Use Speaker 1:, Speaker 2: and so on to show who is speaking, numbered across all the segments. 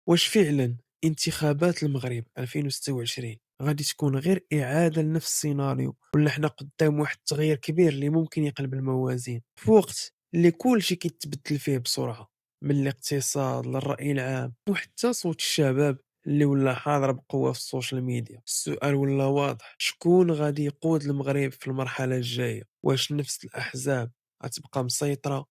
Speaker 1: واش فعلا انتخابات المغرب 2026 غادي تكون غير إعادة لنفس السيناريو، ولا حنا قدام واحد التغيير كبير اللي ممكن يقلب الموازين في وقت اللي كلشي كيتبدل فيه بسرعة، من الاقتصاد للرأي العام وحتى صوت الشباب اللي ولا حاضر بقوة في السوشيال ميديا؟ السؤال ولا واضح: شكون غادي يقود المغرب في المرحلة الجاية؟ واش نفس الأحزاب غتبقى مسيطرة،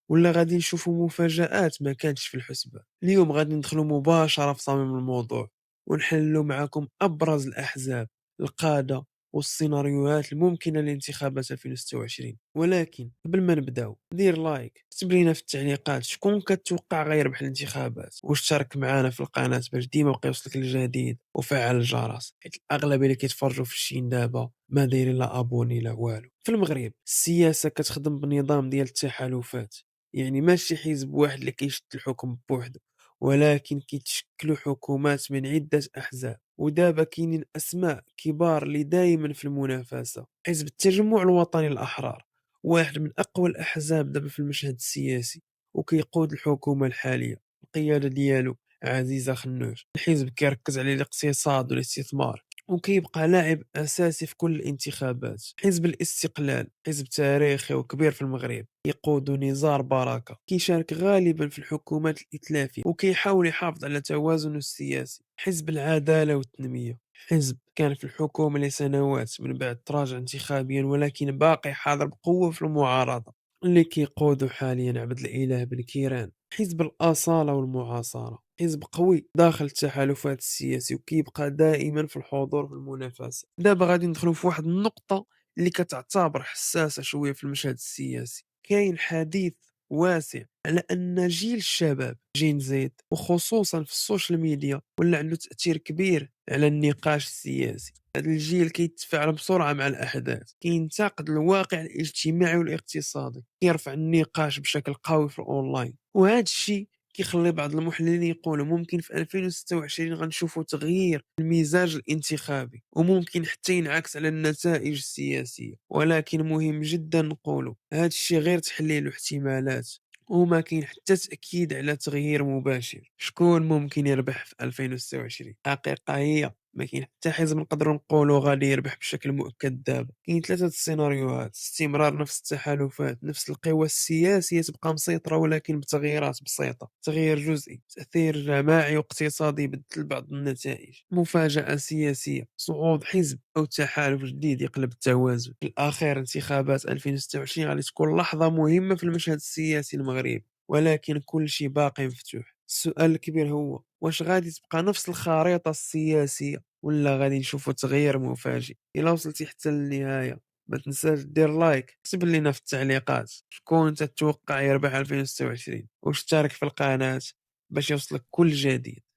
Speaker 1: ولا غادي نشوفوا مفاجآت ما كانتش في الحسبان؟ اليوم غادي ندخلوا مباشرة في صميم الموضوع، ونحلوا معكم أبرز الأحزاب، القادة، والسيناريوهات الممكنة لانتخابات 2026. ولكن قبل ما نبداو، دير لايك، كتب لينا في التعليقات شكون كتوقع غيربح الانتخابات، واشترك معنا في القناة باش ديما يبقى يوصلك الجديد، وفعل الجرس حيت الأغلبية اللي كيتفرجوا في الشين دابا ما دايرين لا ابوني لا والو. في المغرب السياسة كتخدم بنظام ديال التحالفات، يعني ماشي حزب واحد اللي كيشد الحكم بوحدو، ولكن كيتشكلوا حكومات من عدة أحزاب. ودابا كاينين أسماء كبار اللي دايما في المنافسة: حزب التجمع الوطني الأحرار، واحد من أقوى الأحزاب دابا في المشهد السياسي، وكيقود الحكومة الحالية. القيادة ديالو عزيزة خنوش. الحزب كيركز على الاقتصاد والاستثمار، وكيبقى لاعب أساسي في كل الانتخابات. حزب الاستقلال حزب تاريخي وكبير في المغرب، يقود نزار بركة، كيشارك غالبا في الحكومات الإتلافية وكيحاول يحافظ على توازنه السياسي. حزب العدالة والتنمية حزب كان في الحكومة لسنوات من بعد تراجع انتخابيا، ولكن باقي حاضر بقوة في المعارضة، اللي كيقوده حاليا عبد الإله بن كيران. حزب الأصالة والمعاصرة حزب قوي داخل التحالفات السياسي، وكيبقى دائما في الحضور في المنافسة. دابا غادي ندخلوا في واحد النقطة اللي كتعتبر حساسة شوية في المشهد السياسي. كاين حديث واسع على أن جيل الشباب جين زيد، وخصوصا في السوشيال ميديا، ولا عنده تأثير كبير على النقاش السياسي. هذا الجيل كيتفاعل بسرعة مع الأحداث، كينتقد الواقع الاجتماعي والاقتصادي، كيرفع النقاش بشكل قوي في الأونلاين. وهذا الشيء كيخلي بعض المحللين يقولوا ممكن في 2026 غنشوفوا تغيير في المزاج الانتخابي، وممكن حتى ينعكس على النتائج السياسية. ولكن مهم جدا نقولوا هذا الشيء غير تحليل واحتمالات، وما كاين حتى تأكيد على تغيير مباشر. شكون ممكن يربح في 2026؟ الحقيقة هي ما كاين حتى حزب نقدروا نقولوا غادي يربح بشكل مؤكد. دابا كاين ثلاثة السيناريوهات: استمرار نفس التحالفات، نفس القوى السياسية تبقى مسيطرة ولكن بتغييرات بسيطة، تغيير جزئي، تأثير جماعي واقتصادي يبدل بعض النتائج، مفاجأة سياسية، صعود حزب أو تحالف جديد يقلب التوازن. في الأخير انتخابات 2026 غادي تكون لحظة مهمة في المشهد السياسي المغربي، ولكن كل شيء باقي مفتوح. السؤال الكبير هو: واش غادي تبقى نفس الخريطة السياسية، ولا غادي نشوفوا تغيير مفاجئ؟ إلا وصلتي حتى للنهاية ما تنساش دير لايك، اكتب لنا في التعليقات شكون انت تتوقع يربح 2026، واشترك في القناة باش يوصلك كل جديد.